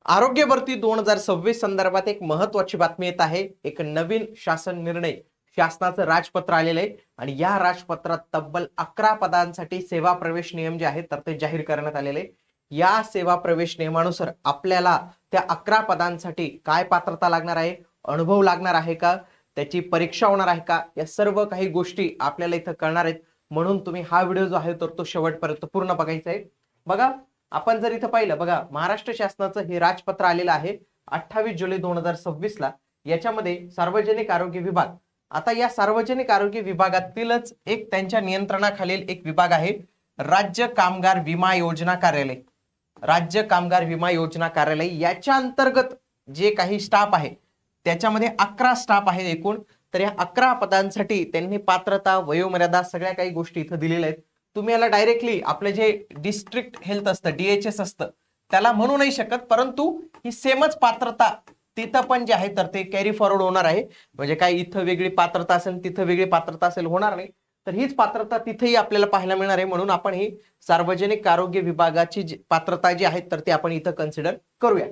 आरोग्य भरती 2026 संदर्भात एक महत्वाची बातमी येत आहे. एक नवीन शासन निर्णय, शासनाचं राजपत्र आलेलं आहे आणि या राजपत्रात तब्बल 11 पदांसाठी सेवा प्रवेश नियम जे आहेत तर ते जाहीर करण्यात आलेले आहे. या सेवा प्रवेश नियमानुसार आपल्याला त्या 11 पदांसाठी काय पात्रता लागणार आहे, अनुभव लागणार आहे का, त्याची परीक्षा होणार आहे का, या सर्व काही गोष्टी आपल्याला इथं कळणार आहेत. म्हणून तुम्ही हा व्हिडिओ जो आहे तर तो शेवटपर्यंत पूर्ण बघायचा आहे. बघा, आपण जर इथं पाहिलं, बघा, महाराष्ट्र शासनाचं हे राजपत्र आलेलं आहे 28 जुलै 2026 ला. याच्यामध्ये सार्वजनिक आरोग्य विभाग, आता या सार्वजनिक आरोग्य विभागातीलच एक त्यांच्या नियंत्रणाखालील एक विभाग आहे राज्य कामगार विमा योजना कार्यालय. राज्य कामगार विमा योजना कार्यालय याच्या अंतर्गत जे काही स्टाफ आहे त्याच्यामध्ये 11 स्टाफ आहे एकूण. तर या 11 पदांसाठी त्यांनी पात्रता, वयोमर्यादा सगळ्या काही गोष्टी इथं दिलेल्या आहेत. तुम्ही याला डायरेक्टली आपलं जे डिस्ट्रिक्ट हेल्थ असतं, DHS असतं, त्याला म्हणू नाही शकत, परंतु ही सेमच पात्रता तिथं पण जे आहे तर ते कॅरी फॉरवर्ड होणार आहे. म्हणजे काय इथं वेगळी पात्रता असेल तिथं वेगळी पात्रता असेल, होणार नाही. तर हीच पात्रता तिथेही आपल्याला पाहायला मिळणार आहे. म्हणून आपण ही सार्वजनिक आरोग्य विभागाची पात्रता जी आहे तर ती आपण इथं कन्सिडर करूया.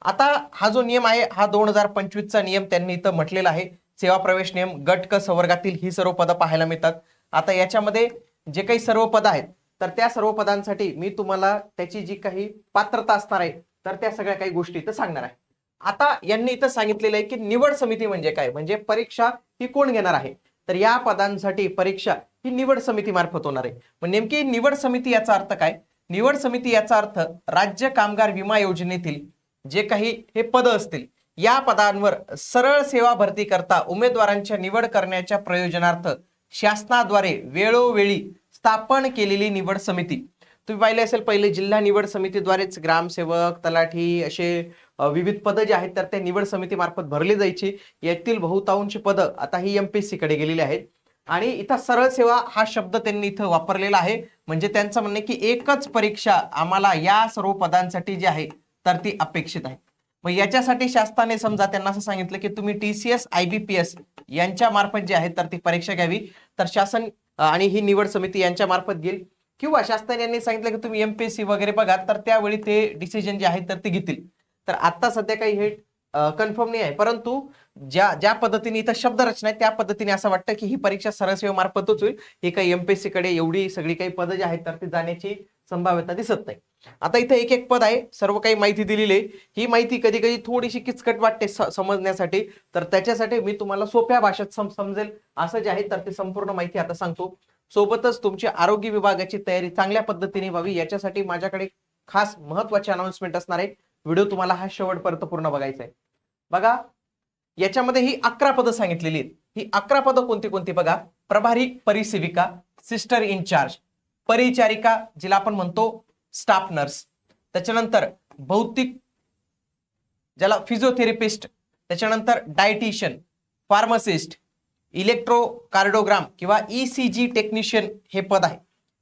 आता हा जो नियम आहे हा 2025 चा नियम त्यांनी इथं म्हटलेला आहे. सेवा प्रवेश नियम गट क संवर्गातील ही सर्व पदं पाहायला मिळतात. आता याच्यामध्ये जे काही सर्व पद आहेत तर त्या सर्व पदांसाठी मी तुम्हाला त्याची जी काही पात्रता असणार आहे तर त्या सगळ्या काही गोष्टी इथं सांगणार आहे. आता यांनी इथं सांगितलेलं आहे की निवड समिती म्हणजे काय, म्हणजे परीक्षा ही कोण घेणार आहे. तर या पदांसाठी परीक्षा ही निवड समिती मार्फत होणार आहे. पण नेमकी निवड समिती याचा अर्थ काय? निवड समिती याचा अर्थ राज्य कामगार विमा योजनेतील जे काही हे पद असतील या पदांवर सरळ सेवा भरती करता उमेदवारांच्या निवड करण्याच्या प्रयोजनार्थ शासनाद्वारे वेळोवेळी स्थापन केलेली निवड समिती. तुम्ही पाहिले असेल, पहिले जिल्हा निवड समितीद्वारेच ग्रामसेवक, तलाठी असे विविध पदं जे आहेत तर त्या निवड समिती मार्फत भरली जायची. यातील बहुतांश पदं आता ही MPSC कडे गेलेली आहेत. आणि इथं सरळ सेवा हा शब्द त्यांनी इथं वापरलेला आहे. म्हणजे त्यांचं म्हणणं की एकच परीक्षा आम्हाला या सर्व पदांसाठी जी आहे तर ती अपेक्षित आहे. मग याच्यासाठी शासनाने समजा त्यांना असं सांगितलं की तुम्ही TCS IBPS यांच्या मार्फत जी आहे तर ती परीक्षा घ्यावी. तर शासन आणि ही निवड समिती यांच्या मार्फत घेईल, किंवा शासन यांनी सांगितलं की तुम्ही MPSC वगैरे बघा तर त्यावेळी ते डिसिजन जे आहे तर ते घेतील. तर आता सध्या काही हे कन्फर्म नाही आहे, परंतु ज्या ज्या पद्धतीने इथं शब्द रचना आहे त्या पद्धतीने असं वाटतं की ही परीक्षा सरळ सेवा मार्फतच होईल. ही काही MPSC कडे एवढी सगळी काही पदं जी आहेत तर ती जाण्याची संभाव्यता दिसत नाही. आता इथे एक एक पद आहे, सर्व काही माहिती दिलेली आहे. ही माहिती कधी कधी थोडीशी किचकट वाटते समजण्यासाठी, तर त्याच्यासाठी मी तुम्हाला सोप्या भाषेत समजेल असं जे आहे तर ते संपूर्ण माहिती आता सांगतो. सोबतच तुमची आरोग्य विभागाची तयारी चांगल्या पद्धतीने व्हावी याच्यासाठी माझ्याकडे खास महत्वाची अनाउन्समेंट असणार आहे. व्हिडिओ तुम्हाला हा शेवटपर्यंत पूर्ण बघायचा आहे. बघा, याच्यामध्ये ही 11 पदं सांगितलेली आहेत. ही 11 पदं कोणती कोणती बघा. प्रभारी परिसेविका, सिस्टर इनचार्ज, परिचारिका जिला आपण म्हणतो स्टाफ नर्स, त्याच्यानंतर भौतिक ज्याला फिजिओथेरपिस्ट, त्याच्यानंतर डायटिशियन, फार्मासिस्ट, इलेक्ट्रोकार्डिओग्राम किंवा ECG टेक्निशियन हे पद आहे.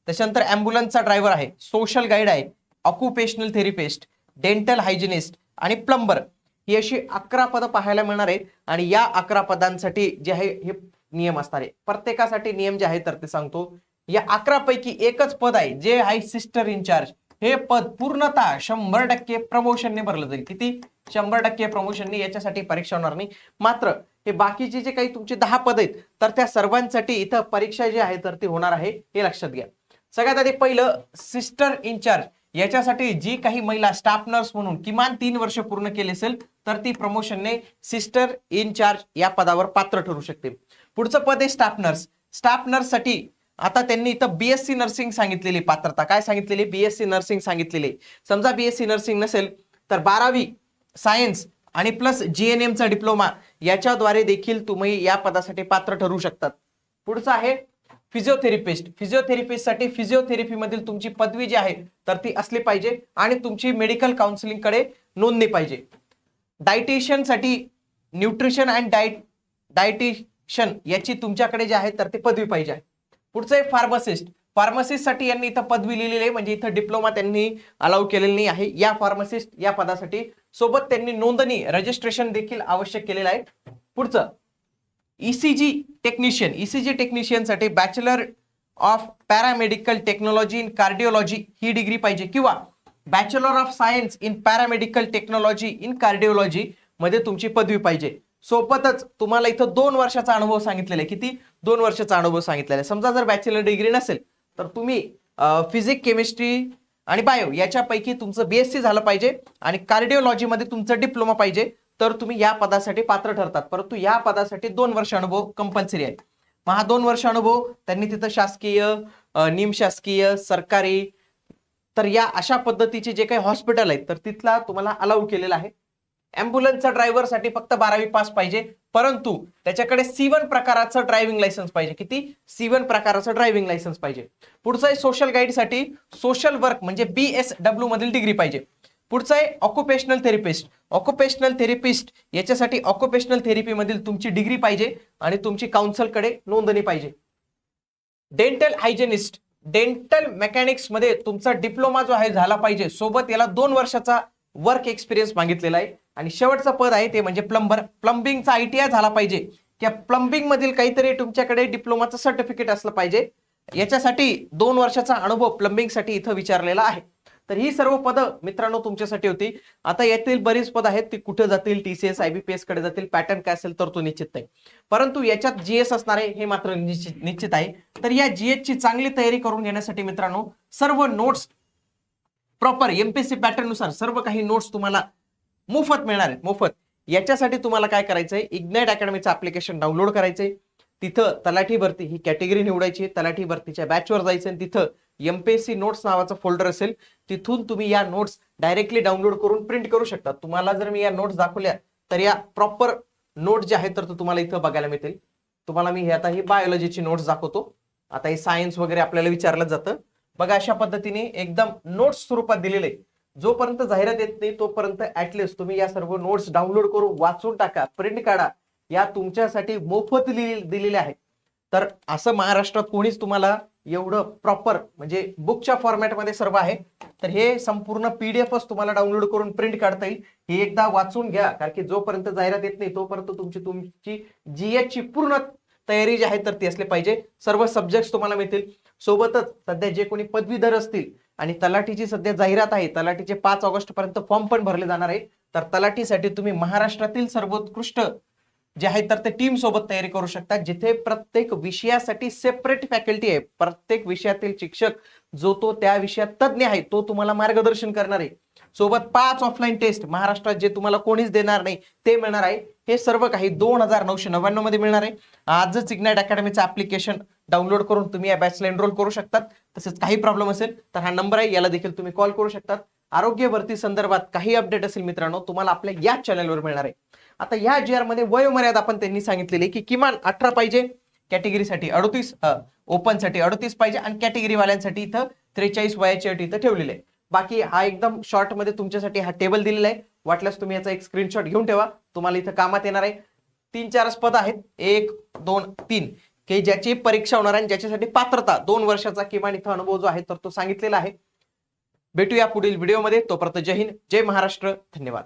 त्याच्यानंतर ॲम्ब्युलन्सचा ड्रायव्हर आहे, सोशल गाईड आहे, ऑक्युपेशनल थेरपिस्ट, डेंटल हायजिनिस्ट आणि प्लंबर ही अशी 11 पदं पाहायला मिळणार आहेत. आणि या 11 पदांसाठी जे आहे हे नियम असणार आहे. प्रत्येकासाठी नियम जे आहे तर ते सांगतो. या 11 पैकी एकच पद आहे जे आहे सिस्टर इनचार्ज. हे पद पूर्णतः 100% प्रमोशनने भरलं जाईल. किती? 100% प्रमोशनने. याच्यासाठी परीक्षा होणार नाही. मात्र हे बाकीचे जे काही तुमचे 10 पद आहेत तर त्या सर्वांसाठी इथं परीक्षा जी आहे तर ती होणार आहे, हे लक्षात घ्या. सगळ्यात आधी पहिलं सिस्टर इनचार्ज. याच्यासाठी जी काही महिला स्टाफ नर्स म्हणून किमान 3 वर्ष पूर्ण केले असेल तर ती प्रमोशनने सिस्टर इनचार्ज या पदावर पात्र ठरू शकते. पुढचं पद आहे स्टाफ नर्स. स्टाफ नर्स साठी आता त्यांनी इथं BSc नर्सिंग सांगितलेली पात्रता. काय सांगितलेली? BSc नर्सिंग सांगितलेली. समजा BSc नर्सिंग नसेल तर 12वी सायन्स आणि प्लस GNM चा डिप्लोमा याच्याद्वारे देखील तुम्ही या पदासाठी पात्र ठरू शकतात. पुढचं आहे फिजिओथेरपिस्ट. फिजिओथेरपिस्ट साठी फिजिओथेरपी मधील तुमची पदवी जी आहे तर ती असली पाहिजे आणि तुमची मेडिकल काउन्सिलिंग कडे नोंदणी पाहिजे. डायटिशियन साठी न्यूट्रिशन अँड डायटिशियन याची तुमच्याकडे जे आहे तर ती पदवी पाहिजे. पुढचं आहे फार्मासिस्ट. फार्मासिस्ट साठी यांनी इथं पदवी लिहिलेली आहे, म्हणजे इथं डिप्लोमा त्यांनी अलाउ केलेली नाही आहे या फार्मासिस्ट या पदासाठी. सोबत त्यांनी नोंदणी रजिस्ट्रेशन देखील आवश्यक केलेलं आहे. पुढचं ECG टेक्निशियन. ECG टेक्निशियन साठी bachelor of paramedical technology in cardiology he degree पाहिजे, किंवा bachelor of science in paramedical technology in cardiology मध्ये तुमची पदवी पाहिजे. सोबतच तुम्हाला इथं 2 वर्षाचा अनुभव सांगितलेला आहे. किती? 2 वर्षाचा अनुभव सांगितलेला आहे. समजा जर बॅचलर डिग्री नसेल तर तुम्ही फिजिक्स, केमिस्ट्री आणि बायो याच्यापैकी तुमचं बीएससी झालं पाहिजे आणि कार्डिओलॉजीमध्ये तुमचं डिप्लोमा पाहिजे, तर तुम्ही या पदासाठी पात्र ठरतात. परंतु या पदासाठी 2 वर्ष अनुभव कंपल्सरी आहे. मग हा 2 वर्ष अनुभव त्यांनी तिथं शासकीय, निमशासकीय, सरकारी, तर या अशा पद्धतीचे जे काही हॉस्पिटल आहेत तर तिथला तुम्हाला अलाउ केलेला आहे. ॲम्ब्युलन्सचा ड्रायव्हरसाठी फक्त 12वी पास पाहिजे, परंतु त्याच्याकडे C1 प्रकाराचं ड्रायव्हिंग लायसन्स पाहिजे. किती? C1 प्रकाराचं ड्रायव्हिंग लायसन्स पाहिजे. पुढचं आहे सोशल गाईडसाठी सोशल वर्क म्हणजे BSW मधील डिग्री पाहिजे. पुढचं आहे ऑक्युपेशनल थेरपिस्ट. ऑक्युपेशनल थेरपिस्ट याच्यासाठी ऑक्युपेशनल थेरपी मधील तुमची डिग्री पाहिजे आणि तुमची काउन्सिलकडे नोंदणी पाहिजे. डेंटल हायजेनिस्ट, डेंटल मेकॅनिक्स मध्ये तुमचा डिप्लोमा जो आहे झाला पाहिजे, सोबत याला 2 वर्षाचा वर्क एक्सपिरियन्स मागितलेला आहे. आणि शेवटचं पद आहे ते म्हणजे प्लंबर. प्लंबिंगचा ITI झाला पाहिजे किंवा प्लंबिंग मधील काहीतरी तुमच्याकडे डिप्लोमाचं सर्टिफिकेट असलं पाहिजे. याच्यासाठी 2 वर्षाचा अनुभव प्लंबिंगसाठी इथं विचारलेला आहे. तर ही सर्व पदं मित्रांनो तुमच्यासाठी होती. आता यातील बरीच पद आहेत ती कुठे जातील, TCS, IBPS कडे जातील, पॅटर्न काय असेल तर तो निश्चित नाही, परंतु याच्यात GS असणार आहे हे मात्र निश्चित आहे. तर या GS ची चांगली तयारी करून घेण्यासाठी मित्रांनो सर्व नोट्स प्रॉपर MPSC पॅटर्न नुसार सर्व काही नोट्स तुम्हाला मोफत मिळणार आहेत. मोफत. याच्यासाठी तुम्हाला काय करायचंय, इग्नाइट अकॅडमीचं ऍप्लिकेशन डाउनलोड करायचंय. तिथं तलाठी भरती ही कॅटेगरी निवडायची, तलाठी भरतीच्या बॅचवर जायचं आणि तिथं MPSC नोट्स नावाचं फोल्डर असेल, तिथून तुम्ही या नोट्स डायरेक्टली डाउनलोड करून प्रिंट करू शकता. तुम्हाला जर मी या नोट्स दाखवल्या तर या प्रॉपर नोट जे आहेत तर तुम्हाला इथं बघायला मिळतील. तुम्हाला मी आता ही बायोलॉजीची नोट्स दाखवतो. आता हे सायन्स वगैरे आपल्याला विचारलं जातं. बघा अशा पद्धतीने एकदम नोट्स स्वरूपात दिलेले. जोपर्यंत जाहिरात येत नाही तोपर्यंत ऍटलिस्ट तुम्ही या सर्व नोट्स डाउनलोड करून वाचून टाका, प्रिंट काढा. या तुमच्यासाठी मोफत दिलेले आहेत. तर असं महाराष्ट्रात कोणीच तुम्हाला एवढं प्रॉपर म्हणजे बुकच्या फॉर्मॅटमध्ये सर्व आहे. तर हे संपूर्ण PDFच तुम्हाला डाउनलोड करून प्रिंट काढता येईल. हे एकदा वाचून घ्या, कारण की जोपर्यंत जाहिरात येत नाही तोपर्यंत तुमची GS ची पूर्ण तयारी जी आहे तर ती असली पाहिजे. सर्व सब्जेक्ट तुम्हाला मिळतील. सोबतच सध्या जे कोणी पदवीधर असतील आणि तलाठीची सध्या जाहिरात आहे, तलाठीचे 5 ऑगस्ट पर्यंत फॉर्म पण भरले जाणार आहे. तर तलाठीसाठी तुम्ही महाराष्ट्रातील सर्वोत्कृष्ट जे आहे तर ते टीम सोबत तयारी करू शकता, जिथे प्रत्येक विषयासाठी सेपरेट फॅकल्टी आहे. प्रत्येक विषयातील शिक्षक जो तो त्या विषयात तज्ञ आहे तो तुम्हाला मार्गदर्शन करणार आहे. सोबत 5 ऑफलाईन टेस्ट महाराष्ट्रात जे तुम्हाला कोणीच देणार नाही ते मिळणार आहे. हे सर्व काही 2999 मध्ये मिळणार आहे. आजच इग्नाइट अकॅडमीचं ऍप्लिकेशन डाउनलोड करून तुम्ही या बॅचला एनरोल करू शकतात. तसेच काही प्रॉब्लेम असेल तर हा नंबर आहे, याला देखील तुम्ही कॉल करू शकतात. आरोग्य भरती संदर्भात काही अपडेट असेल मित्रांनो तुम्हाला आपल्या या चॅनलवर मिळणार आहे. आता या GR मध्ये वयोमर्यादा पण त्यांनी सांगितलेली की किमान 18 पाहिजे, कॅटेगरीसाठी 38, ओपनसाठी 38 पाहिजे आणि कॅटेगरी वाल्यांसाठी इथं 43 वयाची अट इथं ठेवलेली आहे. बाकी हा एकदम शॉर्ट मध्ये तुमच्यासाठी हा टेबल दिलेला आहे. वाटल्यास तुम्ही याचा एक स्क्रीनशॉट घेऊन ठेवा, तुम्हाला इथं कामात येणार आहे. 3-4 पद आहेत, 1, 2, 3 की ज्याची परीक्षा होणार आहे आणि ज्याच्यासाठी पात्रता 2 वर्षाचा किमान इथं अनुभव जो आहे तर तो सांगितलेला आहे. भेटूया पुढील व्हिडिओमध्ये. तोपर्यंत जय हिंद, जय महाराष्ट्र, धन्यवाद.